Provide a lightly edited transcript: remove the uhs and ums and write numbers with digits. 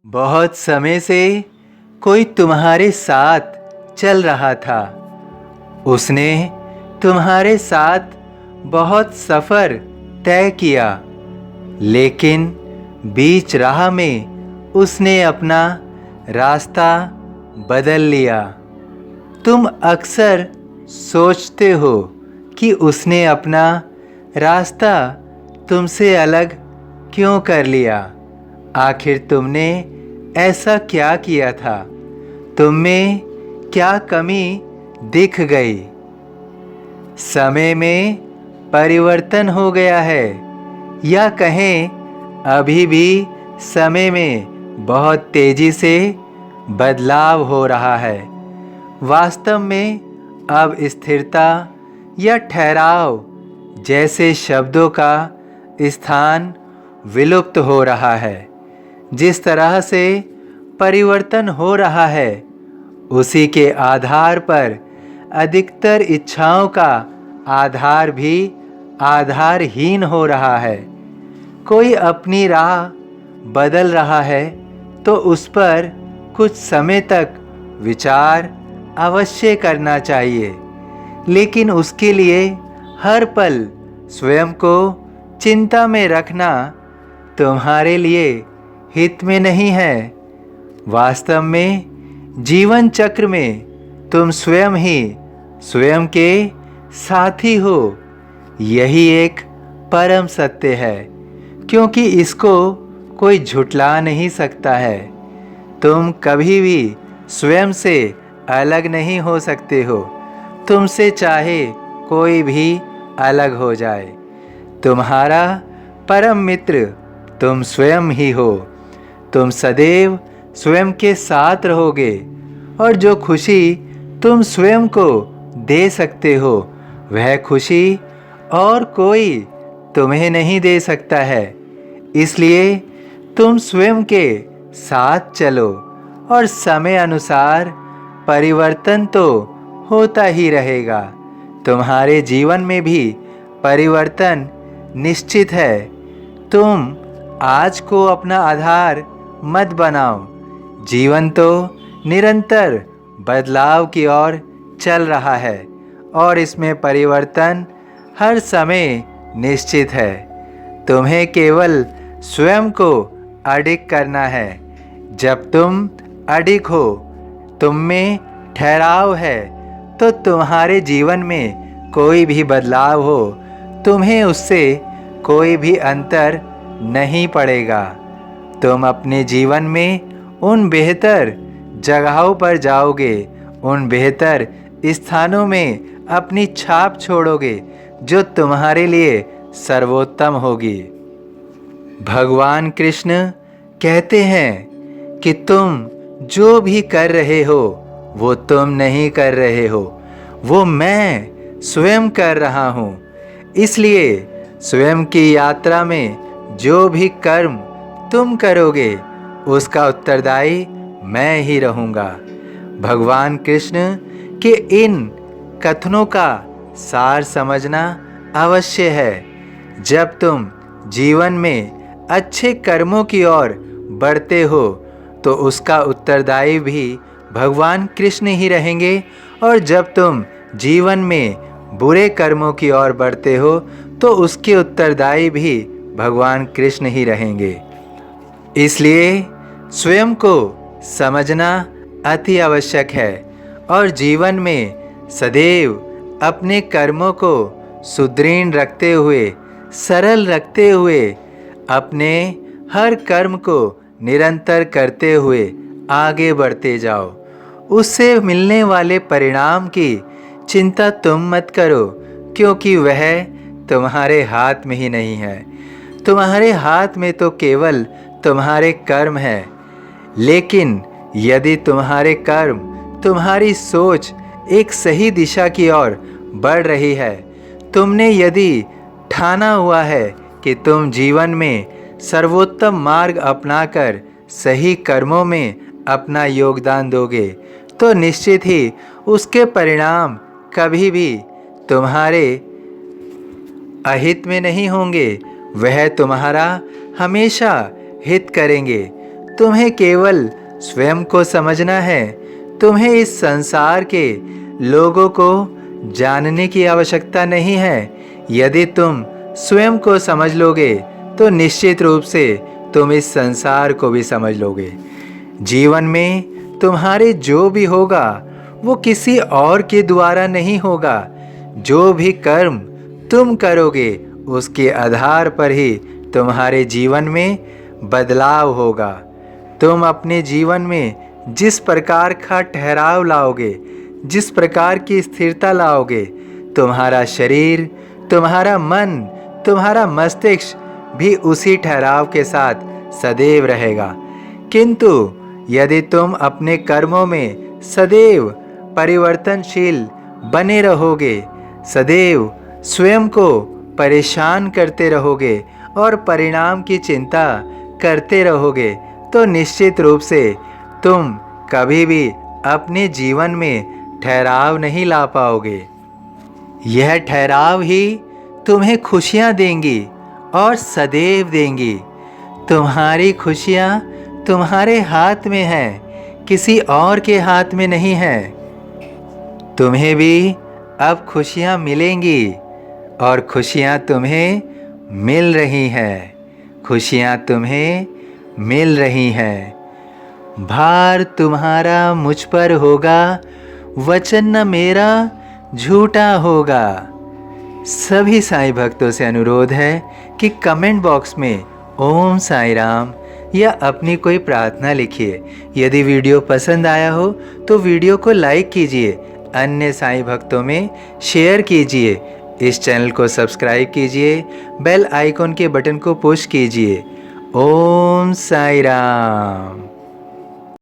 बहुत समय से कोई तुम्हारे साथ चल रहा था। उसने तुम्हारे साथ बहुत सफ़र तय किया, लेकिन बीच राह में उसने अपना रास्ता बदल लिया। तुम अक्सर सोचते हो कि उसने अपना रास्ता तुमसे अलग क्यों कर लिया। आखिर तुमने ऐसा क्या किया था? तुम में क्या कमी दिख गई? समय में परिवर्तन हो गया है, या कहें अभी भी समय में बहुत तेजी से बदलाव हो रहा है। वास्तव में अब स्थिरता या ठहराव जैसे शब्दों का स्थान विलुप्त हो रहा है। जिस तरह से परिवर्तन हो रहा है, उसी के आधार पर अधिकतर इच्छाओं का आधार भी आधारहीन हो रहा है। कोई अपनी राह बदल रहा है तो उस पर कुछ समय तक विचार अवश्य करना चाहिए, लेकिन उसके लिए हर पल स्वयं को चिंता में रखना तुम्हारे लिए हित में नहीं है। वास्तव में जीवन चक्र में तुम स्वयं ही स्वयं के साथी हो। यही एक परम सत्य है, क्योंकि इसको कोई झुठला नहीं सकता है। तुम कभी भी स्वयं से अलग नहीं हो सकते हो, तुमसे चाहे कोई भी अलग हो जाए। तुम्हारा परम मित्र तुम स्वयं ही हो। तुम सदैव स्वयं के साथ रहोगे, और जो खुशी तुम स्वयं को दे सकते हो, वह खुशी और कोई तुम्हें नहीं दे सकता है। इसलिए तुम स्वयं के साथ चलो, और समय अनुसार परिवर्तन तो होता ही रहेगा। तुम्हारे जीवन में भी परिवर्तन निश्चित है। तुम आज को अपना आधार मत बनाओ। जीवन तो निरंतर बदलाव की ओर चल रहा है, और इसमें परिवर्तन हर समय निश्चित है। तुम्हें केवल स्वयं को अडिग करना है। जब तुम अडिग हो, तुम में ठहराव है, तो तुम्हारे जीवन में कोई भी बदलाव हो, तुम्हें उससे कोई भी अंतर नहीं पड़ेगा। तुम अपने जीवन में उन बेहतर जगहों पर जाओगे, उन बेहतर स्थानों में अपनी छाप छोड़ोगे जो तुम्हारे लिए सर्वोत्तम होगी। भगवान कृष्ण कहते हैं कि तुम जो भी कर रहे हो वो तुम नहीं कर रहे हो, वो मैं स्वयं कर रहा हूँ। इसलिए स्वयं की यात्रा में जो भी कर्म तुम करोगे, उसका उत्तरदायी मैं ही रहूँगा। भगवान कृष्ण के इन कथनों का सार समझना अवश्य है। जब तुम जीवन में अच्छे कर्मों की ओर बढ़ते हो, तो उसका उत्तरदायी भी भगवान कृष्ण ही रहेंगे, और जब तुम जीवन में बुरे कर्मों की ओर बढ़ते हो, तो उसके उत्तरदायी भी भगवान कृष्ण ही रहेंगे। इसलिए स्वयं को समझना अति आवश्यक है, और जीवन में सदैव अपने कर्मों को सुदृढ़ रखते हुए, सरल रखते हुए, अपने हर कर्म को निरंतर करते हुए आगे बढ़ते जाओ। उससे मिलने वाले परिणाम की चिंता तुम मत करो, क्योंकि वह तुम्हारे हाथ में ही नहीं है। तुम्हारे हाथ में तो केवल तुम्हारे कर्म हैं। लेकिन यदि तुम्हारे कर्म, तुम्हारी सोच एक सही दिशा की ओर बढ़ रही है, तुमने यदि ठाना हुआ है कि तुम जीवन में सर्वोत्तम मार्ग अपनाकर सही कर्मों में अपना योगदान दोगे, तो निश्चित ही उसके परिणाम कभी भी तुम्हारे अहित में नहीं होंगे। वह तुम्हारा हमेशा हित करेंगे। तुम्हें केवल स्वयं को समझना है। तुम्हें इस संसार के लोगों को जानने की आवश्यकता नहीं है। यदि तुम स्वयं को समझ लोगे तो निश्चित रूप से तुम इस संसार को भी समझ लोगे। जीवन में तुम्हारे जो भी होगा वो किसी और के द्वारा नहीं होगा। जो भी कर्म तुम करोगे उसके आधार पर ही तुम्हारे जीवन में बदलाव होगा। तुम अपने जीवन में जिस प्रकार का ठहराव लाओगे, जिस प्रकार की स्थिरता लाओगे, तुम्हारा शरीर, तुम्हारा मन, तुम्हारा मस्तिष्क भी उसी ठहराव के साथ सदैव रहेगा। किंतु यदि तुम अपने कर्मों में सदैव परिवर्तनशील बने रहोगे, सदैव स्वयं को परेशान करते रहोगे और परिणाम की चिंता करते रहोगे, तो निश्चित रूप से तुम कभी भी अपने जीवन में ठहराव नहीं ला पाओगे। यह ठहराव ही तुम्हें खुशियाँ देंगी और सदैव देंगी। तुम्हारी खुशियाँ तुम्हारे हाथ में हैं, किसी और के हाथ में नहीं है। तुम्हें भी अब खुशियाँ मिलेंगी और खुशियाँ तुम्हें मिल रही हैं। खुशियाँ तुम्हें मिल रही हैं। भार तुम्हारा मुझ पर होगा, वचन न मेरा झूठा होगा। सभी साईं भक्तों से अनुरोध है कि कमेंट बॉक्स में ओम साईं राम या अपनी कोई प्रार्थना लिखिए। यदि वीडियो पसंद आया हो तो वीडियो को लाइक कीजिए, अन्य साईं भक्तों में शेयर कीजिए, इस चैनल को सब्सक्राइब कीजिए, बेल आइकॉन के बटन को पुश कीजिए। ओम साईं राम।